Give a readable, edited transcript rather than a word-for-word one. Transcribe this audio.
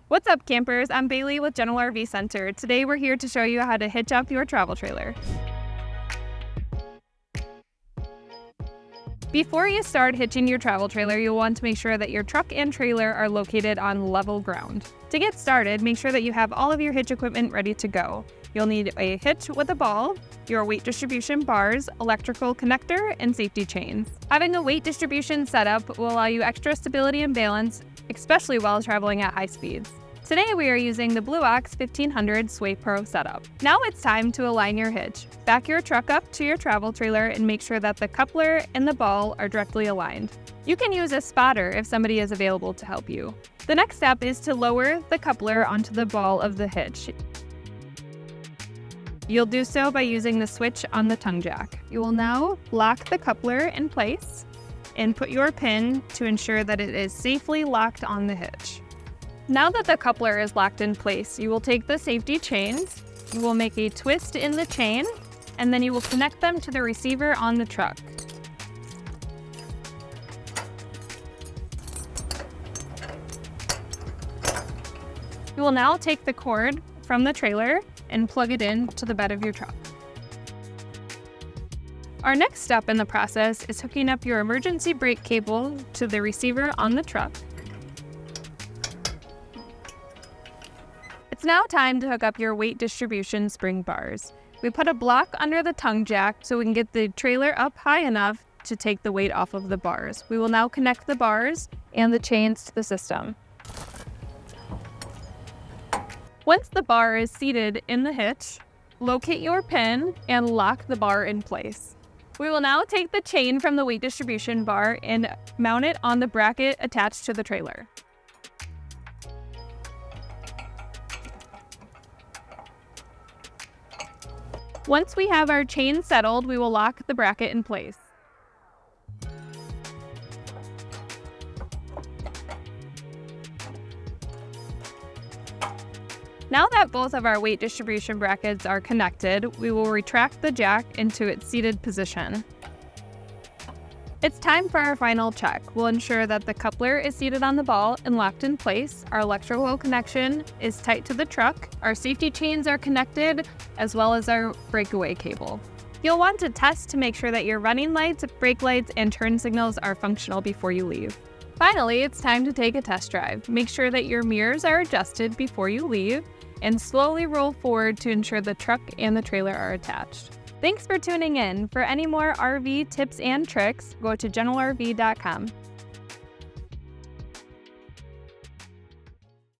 What's up, campers? I'm Bailey with General RV Center. Today we're here to show you how to hitch up your travel trailer. Before you start hitching your travel trailer, you'll want to make sure that your truck and trailer are located on level ground. To get started, make sure that you have all of your hitch equipment ready to go. You'll need a hitch with a ball, your weight distribution bars, electrical connector, and safety chains. Having a weight distribution setup will allow you extra stability and balance, especially while traveling at high speeds. Today we are using the Blue Ox 1500 Sway Pro setup. Now it's time to align your hitch. Back your truck up to your travel trailer and make sure that the coupler and the ball are directly aligned. You can use a spotter if somebody is available to help you. The next step is to lower the coupler onto the ball of the hitch. You'll do so by using the switch on the tongue jack. You will now lock the coupler in place and put your pin to ensure that it is safely locked on the hitch. Now that the coupler is locked in place, you will take the safety chains, you will make a twist in the chain, and then you will connect them to the receiver on the truck. You will now take the cord from the trailer and plug it in to the bed of your truck. Our next step in the process is hooking up your emergency brake cable to the receiver on the truck. It's now time to hook up your weight distribution spring bars. We put a block under the tongue jack so we can get the trailer up high enough to take the weight off of the bars. We will now connect the bars and the chains to the system. Once the bar is seated in the hitch, locate your pin and lock the bar in place. We will now take the chain from the weight distribution bar and mount it on the bracket attached to the trailer. Once we have our chain settled, we will lock the bracket in place. Now that both of our weight distribution brackets are connected, we will retract the jack into its seated position. It's time for our final check. We'll ensure that the coupler is seated on the ball and locked in place, our electrical connection is tight to the truck, our safety chains are connected, as well as our breakaway cable. You'll want to test to make sure that your running lights, brake lights, and turn signals are functional before you leave. Finally, it's time to take a test drive. Make sure that your mirrors are adjusted before you leave, and slowly roll forward to ensure the truck and the trailer are attached. Thanks for tuning in. For any more RV tips and tricks, go to generalrv.com.